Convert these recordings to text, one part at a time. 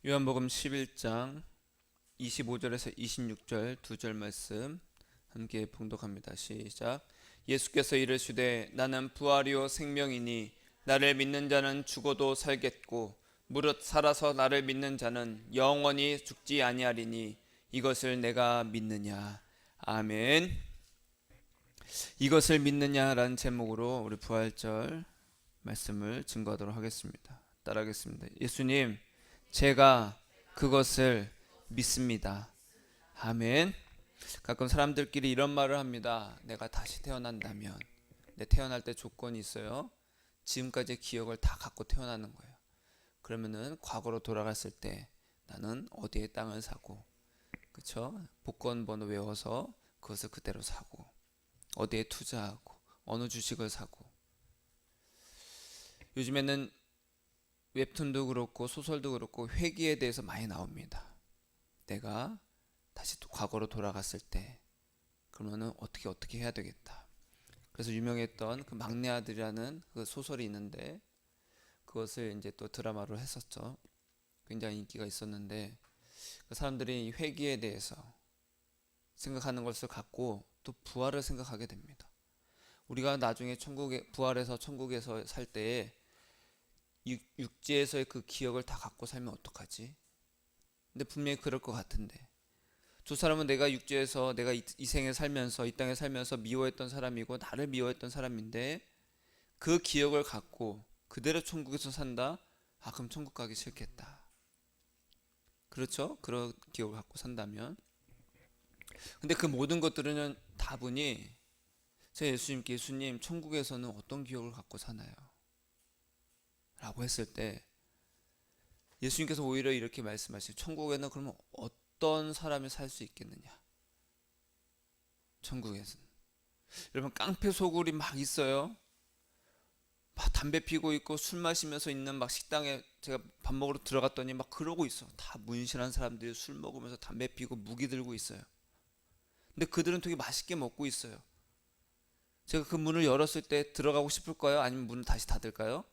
요한복음 11장 25절에서 26절 두 절 말씀 함께 봉독합니다. 시작. 예수께서 이르시되 나는 부활이요 생명이니 나를 믿는 자는 죽어도 살겠고 무릇 살아서 나를 믿는 자는 영원히 죽지 아니하리니 이것을 내가 믿느냐. 아멘. 이것을 믿느냐라는 제목으로 우리 부활절 말씀을 증거하도록 하겠습니다. 따라하겠습니다. 예수님, 제가 그것을 믿습니다. 아멘. 가끔 사람들끼리 이런 말을 합니다. 내가 다시 태어난다면, 내 태어날 때 조건이 있어요. 지금까지의 기억을 다 갖고 태어나는 거예요. 그러면은 과거로 돌아갔을 때 나는 어디에 땅을 사고, 그쵸? 복권 번호 외워서 그것을 그대로 사고, 어디에 투자하고, 어느 주식을 사고. 요즘에는 웹툰도 그렇고 소설도 그렇고 회귀에 대해서 많이 나옵니다. 내가 다시 과거로 돌아갔을 때 그러면은 어떻게 해야 되겠다. 그래서 유명했던 그 막내 아들이라는 그 소설이 있는데 그것을 이제 또 드라마로 했었죠. 굉장히 인기가 있었는데 그 사람들이 회귀에 대해서 생각하는 것을 갖고 또 부활을 생각하게 됩니다. 우리가 나중에 천국에 부활해서 천국에서 살 때에 육지에서의 그 기억을 다 갖고 살면 어떡하지? 근데 분명히 그럴 것 같은데 두 사람은 내가 육지에서 내가 이 생에 살면서 이 땅에 살면서 미워했던 사람이고 나를 미워했던 사람인데 그 기억을 갖고 그대로 천국에서 산다? 아, 그럼 천국 가기 싫겠다. 그렇죠? 그런 기억을 갖고 산다면. 근데 그 모든 것들은 다분히 제가 예수님께 예수님 천국에서는 어떤 기억을 갖고 사나요? 라고 했을 때 예수님께서 오히려 이렇게 말씀하시죠. 천국에는 그러면 어떤 사람이 살 수 있겠느냐? 천국에서는. 여러분 깡패 소굴이 막 있어요. 막 담배 피고 있고 술 마시면서 있는 막 식당에 제가 밥 먹으러 들어갔더니 막 그러고 있어. 다 문신한 사람들이 술 먹으면서 담배 피고 무기 들고 있어요. 근데 그들은 되게 맛있게 먹고 있어요. 제가 그 문을 열었을 때 들어가고 싶을까요? 아니면 문을 다시 닫을까요?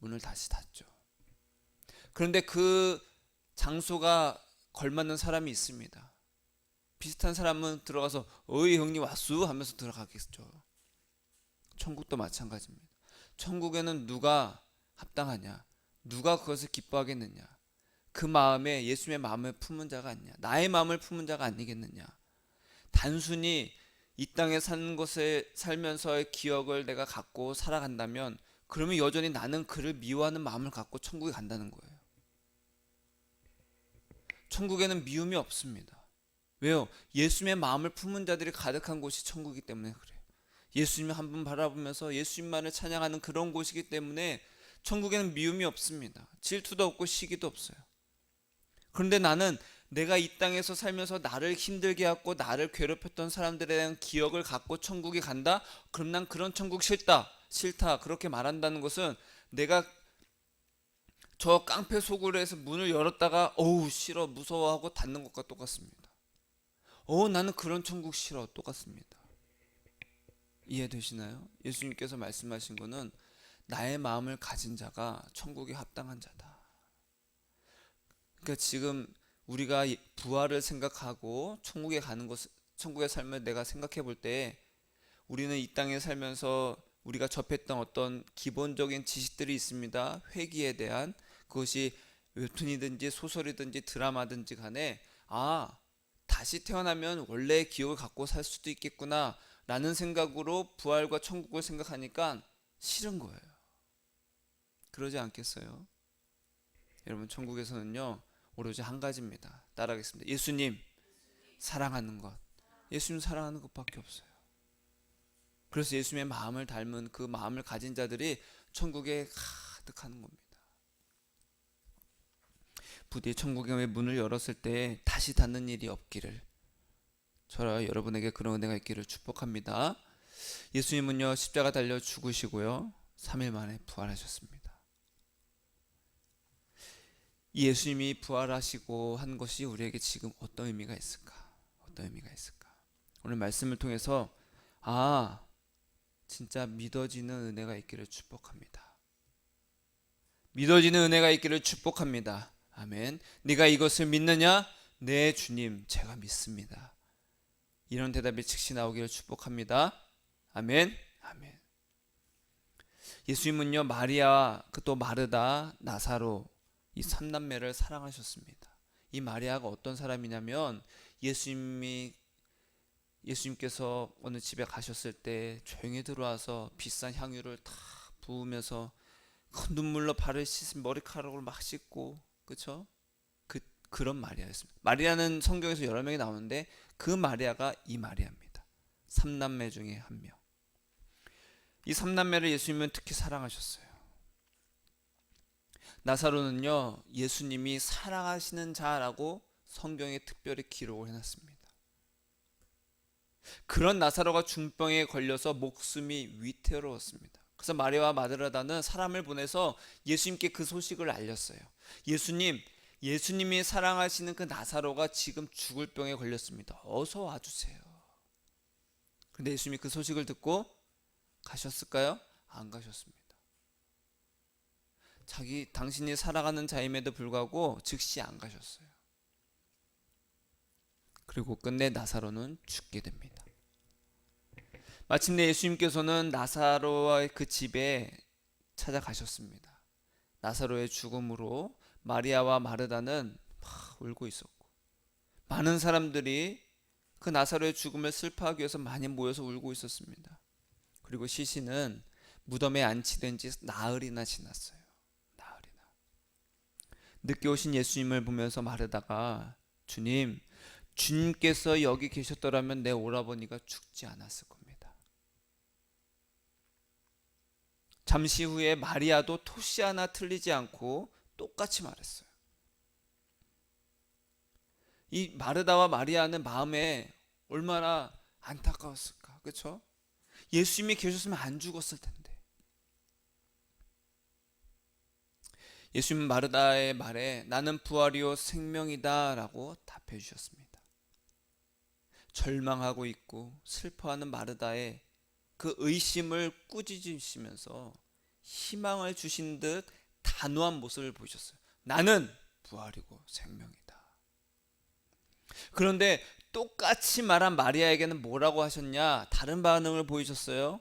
문을 다시 닫죠. 그런데 그 장소가 걸맞는 사람이 있습니다. 비슷한 사람은 들어가서 어이 형님 왔수 하면서 들어가겠죠. 천국도 마찬가지입니다. 천국에는 누가 합당하냐? 누가 그것을 기뻐하겠느냐? 그 마음에 예수님의 마음을 품은 자가 아니냐? 나의 마음을 품은 자가 아니겠느냐? 단순히 이 땅에 사는 것에 살면서의 기억을 내가 갖고 살아간다면 그러면 여전히 나는 그를 미워하는 마음을 갖고 천국에 간다는 거예요. 천국에는 미움이 없습니다. 왜요? 예수님의 마음을 품은 자들이 가득한 곳이 천국이기 때문에 그래요. 예수님을 한 번 바라보면서 예수님만을 찬양하는 그런 곳이기 때문에 천국에는 미움이 없습니다. 질투도 없고 시기도 없어요. 그런데 나는 내가 이 땅에서 살면서 나를 힘들게 하고 나를 괴롭혔던 사람들에 대한 기억을 갖고 천국에 간다? 그럼 난 그런 천국 싫다 그렇게 말한다는 것은 내가 저 깡패 소굴에서 문을 열었다가 어우 싫어 무서워하고 닫는 것과 똑같습니다. 나는 그런 천국 싫어 똑같습니다. 이해되시나요? 예수님께서 말씀하신 거는 나의 마음을 가진 자가 천국에 합당한 자다. 그러니까 지금 우리가 부활을 생각하고 천국에 가는 것, 천국의 삶을 내가 생각해 볼 때 우리는 이 땅에 살면서 우리가 접했던 어떤 기본적인 지식들이 있습니다. 회귀에 대한 그것이 웹툰이든지 소설이든지 드라마든지 간에 다시 태어나면 원래의 기억을 갖고 살 수도 있겠구나 라는 생각으로 부활과 천국을 생각하니까 싫은 거예요. 그러지 않겠어요? 여러분 천국에서는요 오로지 한 가지입니다. 따라하겠습니다. 예수님 사랑하는 것. 예수님 사랑하는 것밖에 없어요. 그래서 예수님의 마음을 닮은 그 마음을 가진 자들이 천국에 가득하는 겁니다. 부디 천국의 문을 열었을 때 다시 닫는 일이 없기를 저와 여러분에게 그런 은혜가 있기를 축복합니다. 예수님은요 십자가 달려 죽으시고요 3일 만에 부활하셨습니다. 이 예수님이 부활하시고 한 것이 우리에게 지금 어떤 의미가 있을까? 어떤 의미가 있을까? 오늘 말씀을 통해서 진짜 믿어지는 은혜가 있기를 축복합니다. 믿어지는 은혜가 있기를 축복합니다. 아멘. 네가 이것을 믿느냐? 네, 주님, 제가 믿습니다. 이런 대답이 즉시 나오기를 축복합니다. 아멘. 아멘. 예수님은요, 마리아, 또 마르다, 나사로 이 삼남매를 사랑하셨습니다. 이 마리아가 어떤 사람이냐면 예수님께서 어느 집에 가셨을 때 조용히 들어와서 비싼 향유를 다 부으면서 그 눈물로 발을 씻은 머리카락을 막 씻고, 그쵸? 그런 마리아였습니다. 마리아는 성경에서 여러 명이 나오는데 그 마리아가 이 마리아입니다. 삼남매 중에 한 명. 이 삼남매를 예수님은 특히 사랑하셨어요. 나사로는요, 예수님이 사랑하시는 자라고 성경에 특별히 기록을 해놨습니다. 그런 나사로가 중병에 걸려서 목숨이 위태로웠습니다. 그래서 마리아와 마르다는 사람을 보내서 예수님께 그 소식을 알렸어요. 예수님이 사랑하시는 그 나사로가 지금 죽을 병에 걸렸습니다. 어서 와주세요. 근데 예수님이 그 소식을 듣고 가셨을까요? 안 가셨습니다. 당신이 살아가는 자임에도 불구하고 즉시 안 가셨어요. 그리고 끝내 나사로는 죽게 됩니다. 마침내 예수님께서는 나사로의 그 집에 찾아가셨습니다. 나사로의 죽음으로 마리아와 마르다는 막 울고 있었고, 많은 사람들이 그 나사로의 죽음을 슬퍼하기 위해서 많이 모여서 울고 있었습니다. 그리고 시신은 무덤에 안치된 지 나흘이나 지났어요. 나흘이나. 늦게 오신 예수님을 보면서 마르다가 주님께서 여기 계셨더라면 내 오라버니가 죽지 않았을 겁니다. 잠시 후에 마리아도 토시 하나 틀리지 않고 똑같이 말했어요. 이 마르다와 마리아는 마음에 얼마나 안타까웠을까, 그렇죠? 예수님이 계셨으면 안 죽었을 텐데. 예수님은 마르다의 말에 나는 부활이요 생명이다 라고 답해 주셨습니다. 절망하고 있고 슬퍼하는 마르다의 그 의심을 꾸짖으시면서 희망을 주신 듯 단호한 모습을 보이셨어요. 나는 부활이고 생명이다. 그런데 똑같이 말한 마리아에게는 뭐라고 하셨냐? 다른 반응을 보이셨어요.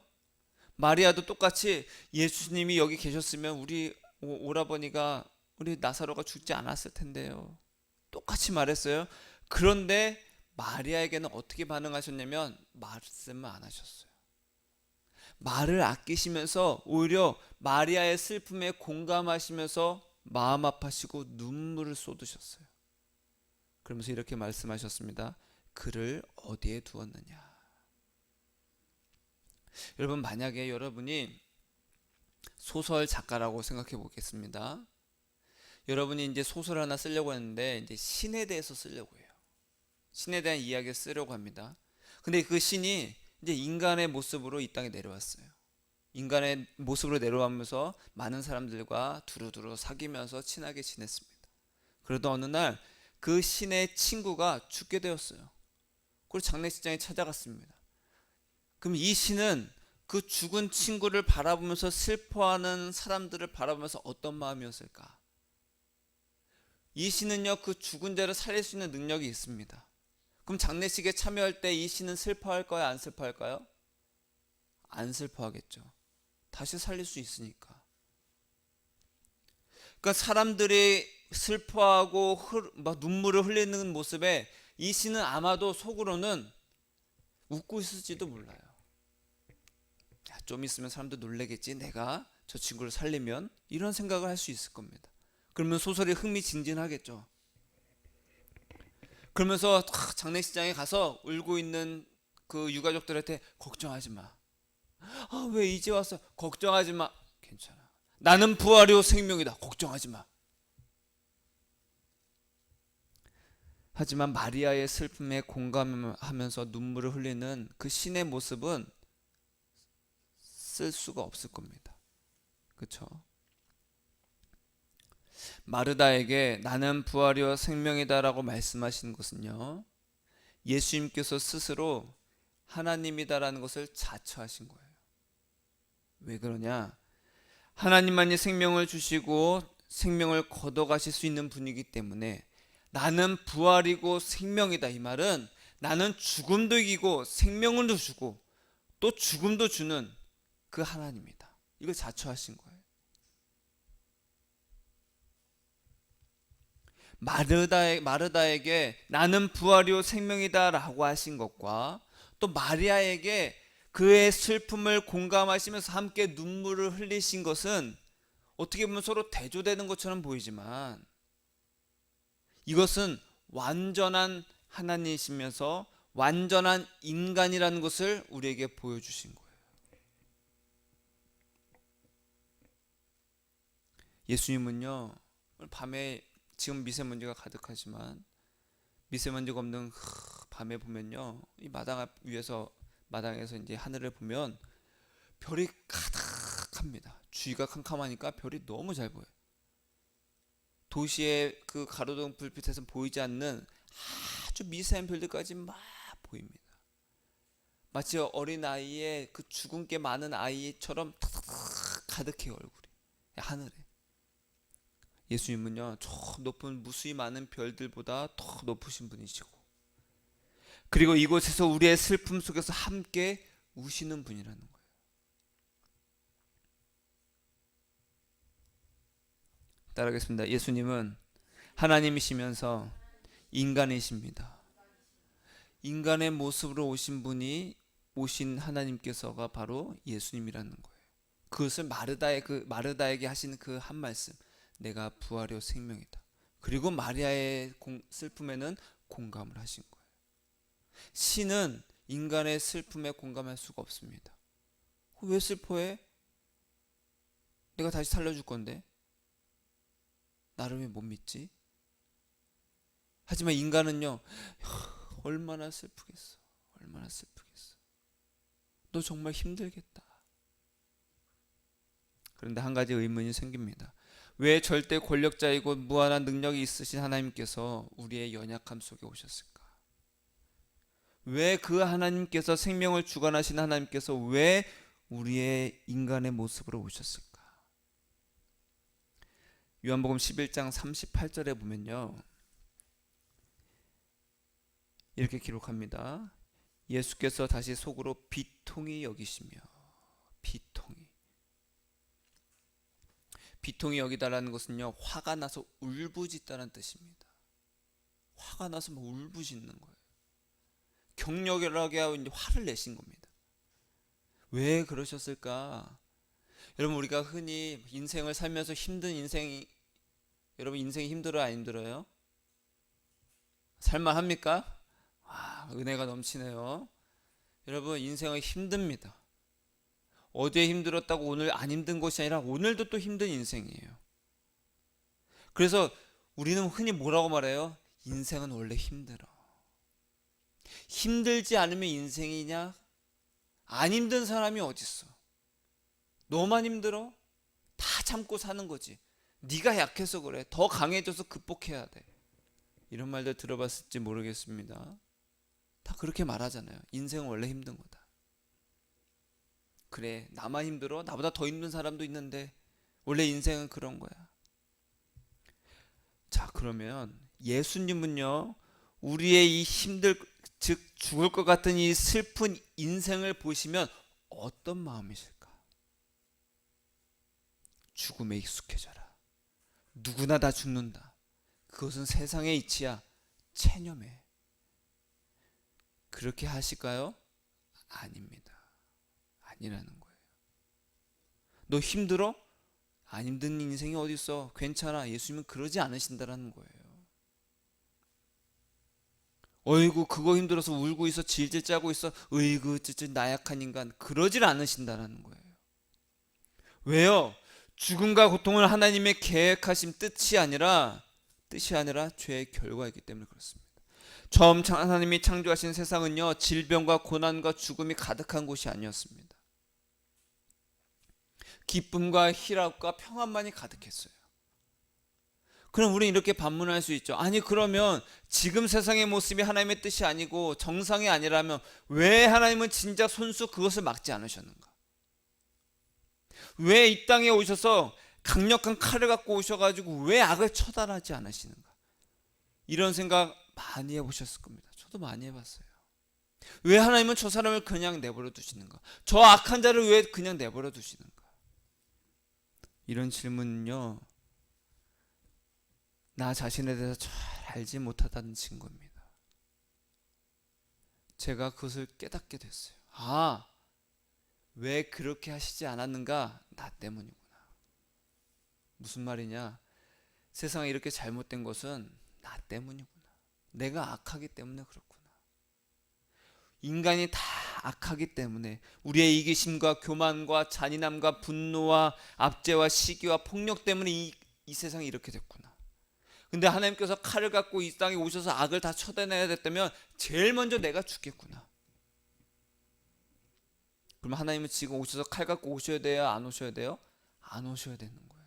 마리아도 똑같이 예수님이 여기 계셨으면 우리 오라버니가, 우리 나사로가 죽지 않았을 텐데요. 똑같이 말했어요. 그런데 마리아에게는 어떻게 반응하셨냐면 말씀을 안 하셨어요. 말을 아끼시면서 오히려 마리아의 슬픔에 공감하시면서 마음 아파하시고 눈물을 쏟으셨어요. 그러면서 이렇게 말씀하셨습니다. 그를 어디에 두었느냐? 여러분, 만약에 여러분이 소설 작가라고 생각해 보겠습니다. 여러분이 이제 소설 하나 쓰려고 했는데 이제 신에 대해서 쓰려고 해요. 신에 대한 이야기를 쓰려고 합니다. 근데 그 신이 이제 인간의 모습으로 이 땅에 내려왔어요. 인간의 모습으로 내려오면서 많은 사람들과 두루두루 사귀면서 친하게 지냈습니다. 그러던 어느 날 그 신의 친구가 죽게 되었어요. 그리고 장례식장에 찾아갔습니다. 그럼 이 신은 그 죽은 친구를 바라보면서 슬퍼하는 사람들을 바라보면서 어떤 마음이었을까? 이 신은요, 그 죽은 자를 살릴 수 있는 능력이 있습니다. 그럼 장례식에 참여할 때 이 신은 슬퍼할까요? 안 슬퍼할까요? 안 슬퍼하겠죠. 다시 살릴 수 있으니까. 그러니까 사람들이 슬퍼하고 막 눈물을 흘리는 모습에 이 신은 아마도 속으로는 웃고 있을지도 몰라요. 야, 좀 있으면 사람들 놀래겠지. 내가 저 친구를 살리면, 이런 생각을 할 수 있을 겁니다. 그러면 소설이 흥미진진하겠죠. 그러면서 장례식장에 가서 울고 있는 그 유가족들한테 걱정하지 마. 아, 왜 이제 왔어? 걱정하지 마. 괜찮아. 나는 부활이요 생명이다. 걱정하지 마. 하지만 마리아의 슬픔에 공감하면서 눈물을 흘리는 그 신의 모습은 쓸 수가 없을 겁니다. 그렇죠? 마르다에게 나는 부활이요 생명이다라고 말씀하신 것은요, 예수님께서 스스로 하나님이다라는 것을 자처하신 거예요. 왜 그러냐? 하나님만이 생명을 주시고 생명을 걷어가실 수 있는 분이기 때문에 나는 부활이고 생명이다. 이 말은 나는 죽음도 이기고 생명도 주고 또 죽음도 주는 그 하나님이다. 이걸 자처하신 거예요. 마르다에게 나는 부활이요 생명이다 라고 하신 것과 또 마리아에게 그의 슬픔을 공감하시면서 함께 눈물을 흘리신 것은 어떻게 보면 서로 대조되는 것처럼 보이지만 이것은 완전한 하나님이시면서 완전한 인간이라는 것을 우리에게 보여주신 거예요. 예수님은요, 밤에 지금 미세먼지가 가득하지만 미세먼지가 없는 밤에 보면요, 이 마당에서 이제 하늘을 보면 별이 가득합니다. 주위가 캄캄하니까 별이 너무 잘 보여요. 도시의 그 가로등 불빛에서 보이지 않는 아주 미세한 별들까지 막 보입니다. 마치 어린 아이의 그 주근깨 많은 아이처럼 탁탁탁 가득해요, 얼굴이 하늘에. 예수님은요, 저 높은 무수히 많은 별들보다 더 높으신 분이시고, 그리고 이곳에서 우리의 슬픔 속에서 함께 우시는 분이라는 거예요. 따라하겠습니다. 예수님은 하나님이시면서 인간이십니다. 인간의 모습으로 오신 하나님께서가 바로 예수님이라는 거예요. 그것을 마르다에게 하신 그 한 말씀, 내가 부활이요 생명이다. 그리고 마리아의 슬픔에는 공감을 하신 거예요. 신은 인간의 슬픔에 공감할 수가 없습니다. 왜 슬퍼해? 내가 다시 살려줄 건데 나를 왜 못 믿지? 하지만 인간은요, 얼마나 슬프겠어. 얼마나 슬프겠어. 너 정말 힘들겠다. 그런데 한 가지 의문이 생깁니다. 왜 절대 권력자이고 무한한 능력이 있으신 하나님께서 우리의 연약함 속에 오셨을까? 왜 그 하나님께서 생명을 주관하신 하나님께서 왜 우리의 인간의 모습으로 오셨을까? 요한복음 11장 38절에 보면요, 이렇게 기록합니다. 예수께서 다시 속으로 비통히 여기시며, 비통히 여기다라는 것은요, 화가 나서 울부짖다는 뜻입니다. 화가 나서 막 울부짖는 거예요. 격렬하게 하고 이제 화를 내신 겁니다. 왜 그러셨을까? 여러분, 우리가 흔히 인생을 살면서 여러분 인생이 힘들어요, 안 힘들어요? 살만합니까? 은혜가 넘치네요. 여러분, 인생은 힘듭니다. 어제 힘들었다고 오늘 안 힘든 것이 아니라 오늘도 또 힘든 인생이에요. 그래서 우리는 흔히 뭐라고 말해요? 인생은 원래 힘들어. 힘들지 않으면 인생이냐? 안 힘든 사람이 어딨어? 너만 힘들어? 다 참고 사는 거지. 네가 약해서 그래. 더 강해져서 극복해야 돼. 이런 말들 들어봤을지 모르겠습니다. 다 그렇게 말하잖아요. 인생은 원래 힘든 거다. 그래, 나만 힘들어? 나보다 더 힘든 사람도 있는데 원래 인생은 그런 거야. 자, 그러면 예수님은요, 우리의 이 즉 죽을 것 같은 이 슬픈 인생을 보시면 어떤 마음이실까? 죽음에 익숙해져라. 누구나 다 죽는다. 그것은 세상의 이치야. 체념해. 그렇게 하실까요? 아닙니다. 아니라는 거예요. 너 힘들어? 안 힘든 인생이 어디 있어? 괜찮아. 예수님은 그러지 않으신다라는 거예요. 어이구, 그거 힘들어서 울고 있어, 질질 짜고 있어, 어이구 찌찌 나약한 인간, 그러질 않으신다라는 거예요. 왜요? 죽음과 고통을 하나님의 계획하신 뜻이 아니라 죄의 결과이기 때문에 그렇습니다. 처음 하나님이 창조하신 세상은요, 질병과 고난과 죽음이 가득한 곳이 아니었습니다. 기쁨과 희락과 평안만이 가득했어요. 그럼 우리는 이렇게 반문할 수 있죠. 아니, 그러면 지금 세상의 모습이 하나님의 뜻이 아니고 정상이 아니라면 왜 하나님은 진짜 손수 그것을 막지 않으셨는가? 왜 이 땅에 오셔서 강력한 칼을 갖고 오셔가지고 왜 악을 처단하지 않으시는가? 이런 생각 많이 해보셨을 겁니다. 저도 많이 해봤어요. 왜 하나님은 저 사람을 그냥 내버려 두시는가? 저 악한 자를 왜 그냥 내버려 두시는가? 이런 질문은요, 나 자신에 대해서 잘 알지 못하다는 증거입니다. 제가 그것을 깨닫게 됐어요. 아, 왜 그렇게 하시지 않았는가? 나 때문이구나. 무슨 말이냐? 세상에 이렇게 잘못된 것은 나 때문이구나. 내가 악하기 때문에 그렇구나. 인간이 다 악하기 때문에 우리의 이기심과 교만과 잔인함과 분노와 압제와 시기와 폭력 때문에 이 세상이 이렇게 됐구나. 근데 하나님께서 칼을 갖고 이 땅에 오셔서 악을 다 쳐내야 됐다면 제일 먼저 내가 죽겠구나. 그럼 하나님은 지금 오셔서 칼 갖고 오셔야 돼요? 안 오셔야 돼요? 안 오셔야 되는 거예요.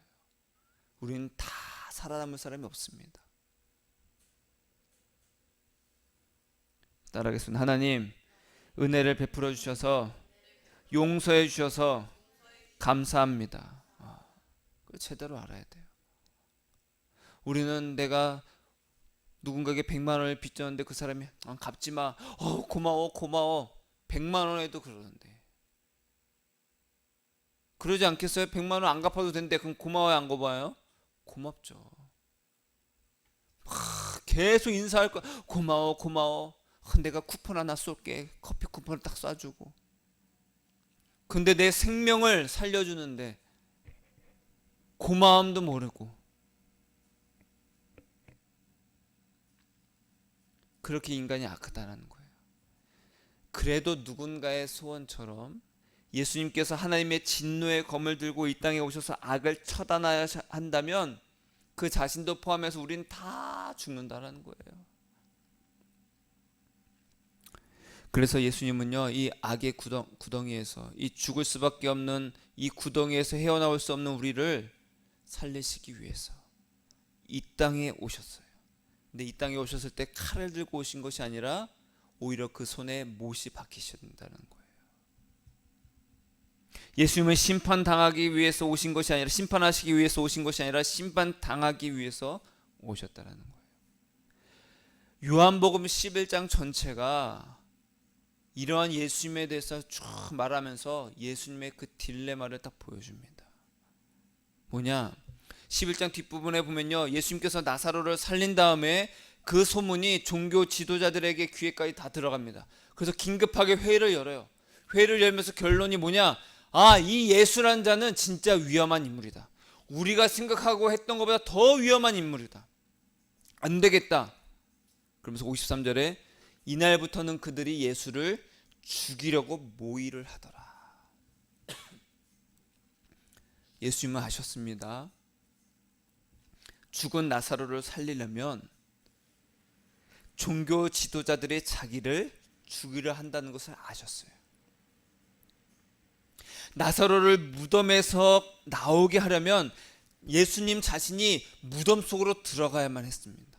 우리는 다 살아남을 사람이 없습니다. 따라하겠습니다. 하나님, 은혜를 베풀어 주셔서 용서해 주셔서 감사합니다. 그걸 제대로 알아야 돼요. 우리는 내가 누군가에게 100만 원을 빚졌는데 그 사람이 갚지 마. 고마워 고마워. 100만 원에도 그러는데. 그러지 않겠어요? 100만 원 안 갚아도 되는데 그럼 고마워요 안 고마워요? 고맙죠. 계속 인사할 거야. 고마워 고마워. 내가 쿠폰 하나 쏠게. 커피 쿠폰을 딱 쏴주고. 근데 내 생명을 살려주는데 고마움도 모르고 그렇게 인간이 악하다는 거예요. 그래도 누군가의 소원처럼 예수님께서 하나님의 진노의 검을 들고 이 땅에 오셔서 악을 처단해야 한다면 그 자신도 포함해서 우리는 다 죽는다라는 거예요. 그래서 예수님은요, 이 악의 구덩이에서, 이 죽을 수밖에 없는 이 구덩이에서 헤어나올 수 없는 우리를 살리시기 위해서 이 땅에 오셨어요. 근데 이 땅에 오셨을 때 칼을 들고 오신 것이 아니라 오히려 그 손에 못이 박히신다는 거예요. 예수님은 심판당하기 위해서 오신 것이 아니라, 심판하시기 위해서 오신 것이 아니라 심판당하기 위해서 오셨다는 거예요. 요한복음 11장 전체가 이러한 예수님에 대해서 쭉 말하면서 예수님의 그 딜레마를 딱 보여줍니다. 뭐냐? 11장 뒷부분에 보면요, 예수님께서 나사로를 살린 다음에 그 소문이 종교 지도자들에게 귀에까지 다 들어갑니다. 그래서 긴급하게 회의를 열어요. 회의를 열면서 결론이 뭐냐? 이 예수란 자는 진짜 위험한 인물이다. 우리가 생각하고 했던 것보다 더 위험한 인물이다. 안 되겠다. 그러면서 53절에 이날부터는 그들이 예수를 죽이려고 모의를 하더라. 예수님은 아셨습니다. 죽은 나사로를 살리려면 종교 지도자들이 자기를 죽이려 한다는 것을 아셨어요. 나사로를 무덤에서 나오게 하려면 예수님 자신이 무덤 속으로 들어가야만 했습니다.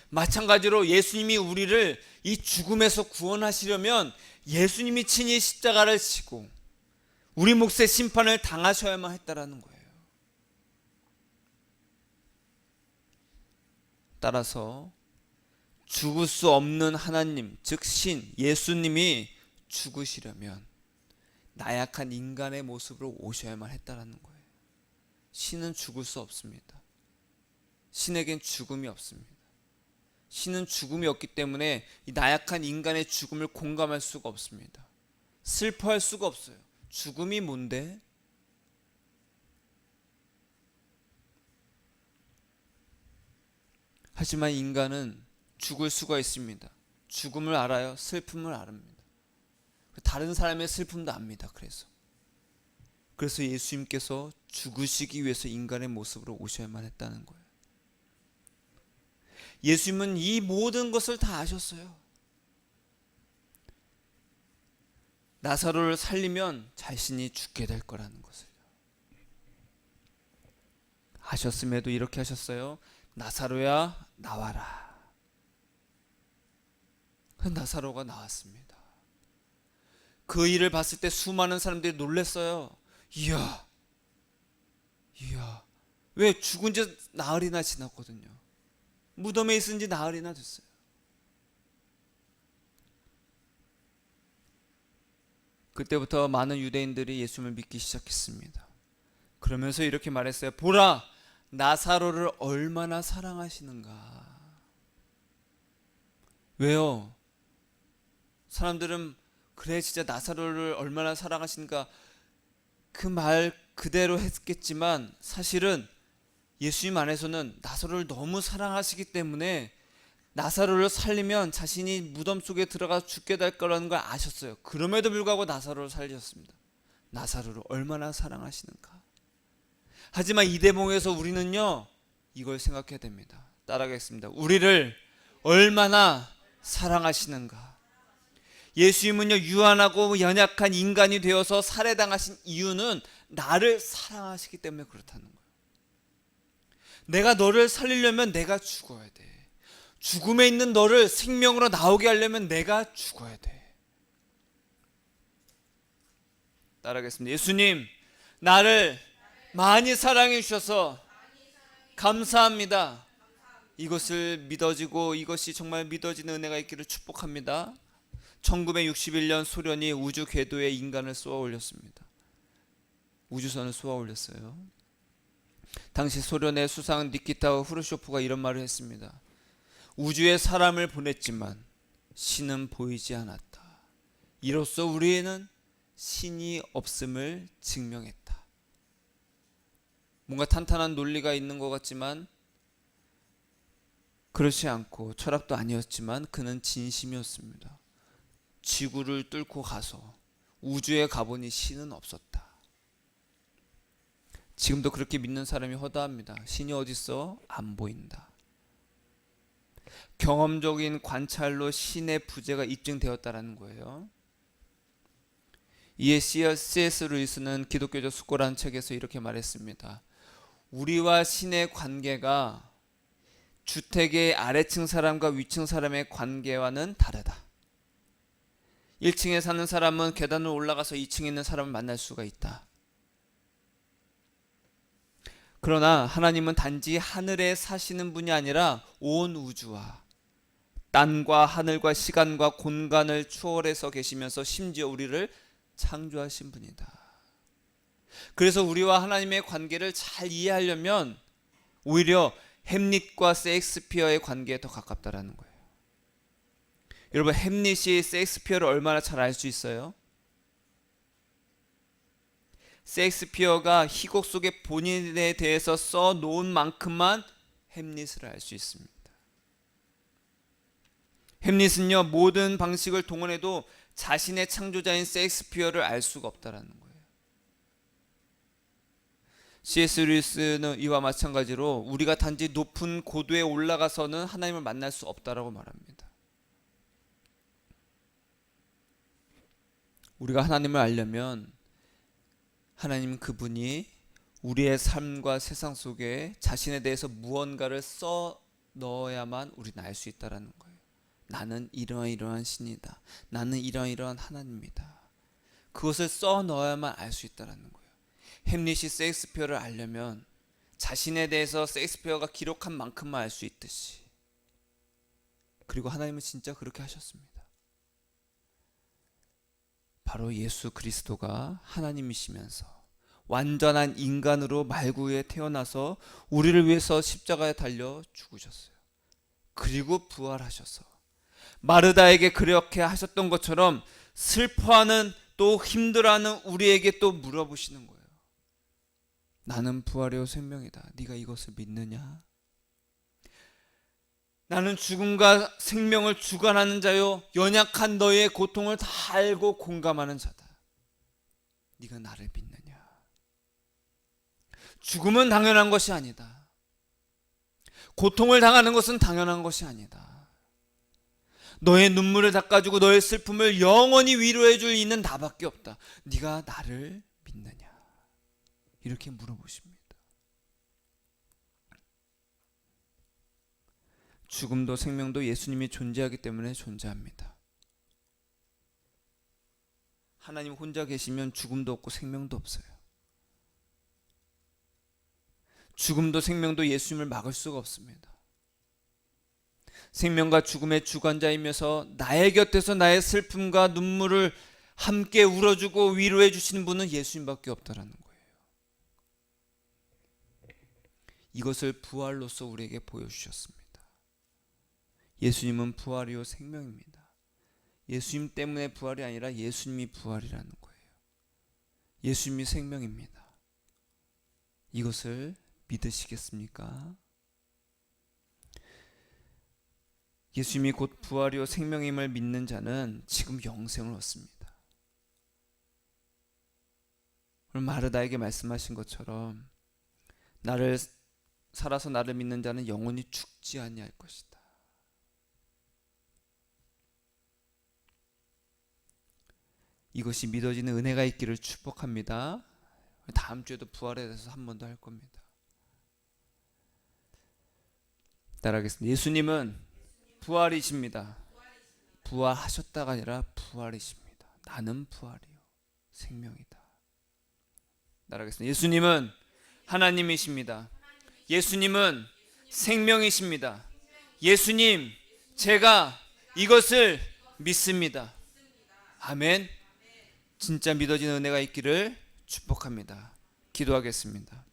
마찬가지로 예수님이 우리를 이 죽음에서 구원하시려면 예수님이 친히 십자가를 지고 우리 몫의 심판을 당하셔야만 했다라는 거예요. 따라서 죽을 수 없는 하나님, 즉 신, 예수님이 죽으시려면 나약한 인간의 모습으로 오셔야만 했다라는 거예요. 신은 죽을 수 없습니다. 신에겐 죽음이 없습니다. 신은 죽음이 없기 때문에 이 나약한 인간의 죽음을 공감할 수가 없습니다. 슬퍼할 수가 없어요. 죽음이 뭔데? 하지만 인간은 죽을 수가 있습니다. 죽음을 알아요. 슬픔을 압니다. 다른 사람의 슬픔도 압니다. 그래서 예수님께서 죽으시기 위해서 인간의 모습으로 오셔야만 했다는 거예요. 예수님은 이 모든 것을 다 아셨어요. 나사로를 살리면 자신이 죽게 될 거라는 것을 아셨음에도 이렇게 하셨어요. 나사로야 나와라. 나사로가 나왔습니다. 그 일을 봤을 때 수많은 사람들이 놀랐어요. 이야, 이야, 왜 죽은 지 나흘이나 지났거든요. 무덤에 있은 지 나흘이나 됐어요. 그때부터 많은 유대인들이 예수님을 믿기 시작했습니다. 그러면서 이렇게 말했어요. 보라, 나사로를 얼마나 사랑하시는가. 왜요? 사람들은 그래 진짜 나사로를 얼마나 사랑하시는가 그 말 그대로 했겠지만, 사실은 예수님 안에서는 나사로를 너무 사랑하시기 때문에 나사로를 살리면 자신이 무덤 속에 들어가 죽게 될 거라는 걸 아셨어요. 그럼에도 불구하고 나사로를 살리셨습니다. 나사로를 얼마나 사랑하시는가. 하지만 이 대목에서 우리는요, 이걸 생각해야 됩니다. 따라하겠습니다. 우리를 얼마나 사랑하시는가. 예수님은요, 유한하고 연약한 인간이 되어서 살해당하신 이유는 나를 사랑하시기 때문에 그렇다는 거예요. 내가 너를 살리려면 내가 죽어야 돼. 죽음에 있는 너를 생명으로 나오게 하려면 내가 죽어야 돼. 따라하겠습니다. 예수님, 나를 많이 사랑해 주셔서 감사합니다. 이것을 믿어지고 이것이 정말 믿어지는 은혜가 있기를 축복합니다. 1961년 소련이 우주 궤도에 인간을 쏘아 올렸습니다. 우주선을 쏘아 올렸어요. 당시 소련의 수상 니키타 후르쇼프가 이런 말을 했습니다. 우주에 사람을 보냈지만 신은 보이지 않았다. 이로써 우리에는 신이 없음을 증명했다. 뭔가 탄탄한 논리가 있는 것 같지만 그렇지 않고, 철학도 아니었지만 그는 진심이었습니다. 지구를 뚫고 가서 우주에 가보니 신은 없었다. 지금도 그렇게 믿는 사람이 허다합니다. 신이 어딨어? 안 보인다. 경험적인 관찰로 신의 부재가 입증되었다는 거예요. 이에 C.S. 루이스는 기독교적 숙고라는 책에서 이렇게 말했습니다. 우리와 신의 관계가 주택의 아래층 사람과 위층 사람의 관계와는 다르다. 1층에 사는 사람은 계단을 올라가서 2층에 있는 사람을 만날 수가 있다. 그러나 하나님은 단지 하늘에 사시는 분이 아니라 온 우주와 땅과 하늘과 시간과 공간을 추월해서 계시면서 심지어 우리를 창조하신 분이다. 그래서 우리와 하나님의 관계를 잘 이해하려면 오히려 햄릿과 셰익스피어의 관계에 더 가깝다라는 거예요. 여러분, 햄릿이 셰익스피어를 얼마나 잘 알 수 있어요? 셰익스피어가 희곡 속에 본인에 대해서 써놓은 만큼만 햄릿을 알 수 있습니다. 햄릿은요, 모든 방식을 동원해도 자신의 창조자인 셰익스피어를 알 수가 없다라는 거예요. C.S. 루이스는 이와 마찬가지로 우리가 단지 높은 고도에 올라가서는 하나님을 만날 수 없다라고 말합니다. 우리가 하나님을 알려면 하나님 그분이 우리의 삶과 세상 속에 자신에 대해서 무언가를 써 넣어야만 우리는 알 수 있다라는 거예요. 나는 이러이러한 신이다. 나는 이러이러한 하나님이다. 그것을 써 넣어야만 알 수 있다라는 거예요. 햄릿이 셰익스피어를 알려면 자신에 대해서 셰익스피어가 기록한 만큼만 알 수 있듯이, 그리고 하나님은 진짜 그렇게 하셨습니다. 바로 예수 그리스도가 하나님이시면서 완전한 인간으로 말구에 태어나서 우리를 위해서 십자가에 달려 죽으셨어요. 그리고 부활하셔서 마르다에게 그렇게 하셨던 것처럼 슬퍼하는, 또 힘들어하는 우리에게 또 물어보시는 거예요. 나는 부활이요 생명이다. 네가 이것을 믿느냐? 나는 죽음과 생명을 주관하는 자요, 연약한 너의 고통을 다 알고 공감하는 자다. 네가 나를 믿느냐? 죽음은 당연한 것이 아니다. 고통을 당하는 것은 당연한 것이 아니다. 너의 눈물을 닦아주고 너의 슬픔을 영원히 위로해 줄 이는 나밖에 없다. 네가 나를 믿느냐? 이렇게 물어보십니다. 죽음도 생명도 예수님이 존재하기 때문에 존재합니다. 하나님 혼자 계시면 죽음도 없고 생명도 없어요. 죽음도 생명도 예수님을 막을 수가 없습니다. 생명과 죽음의 주관자이면서 나의 곁에서 나의 슬픔과 눈물을 함께 울어주고 위로해 주시는 분은 예수님밖에 없다라는 거예요. 이것을 부활로서 우리에게 보여주셨습니다. 예수님은 부활이요 생명입니다. 예수님 때문에 부활이 아니라 예수님이 부활이라는 거예요. 예수님이 생명입니다. 이것을 믿으시겠습니까? 예수님이 곧 부활이요 생명임을 믿는 자는 지금 영생을 얻습니다. 오늘 마르다에게 말씀하신 것처럼 나를 살아서 나를 믿는 자는 영원히 죽지 아니할 것이다. 이것이 믿어지는 은혜가 있기를 축복합니다. 다음 주에도 부활에 대해서 한 번 더 할 겁니다. 따라하겠습니다. 예수님은 부활이십니다. 부활하셨다가 아니라 부활이십니다. 나는 부활이요 생명이다. 따라하겠습니다. 예수님은 하나님이십니다. 예수님은 생명이십니다. 예수님, 제가 이것을 믿습니다. 아멘. 진짜 믿어지는 은혜가 있기를 축복합니다. 기도하겠습니다.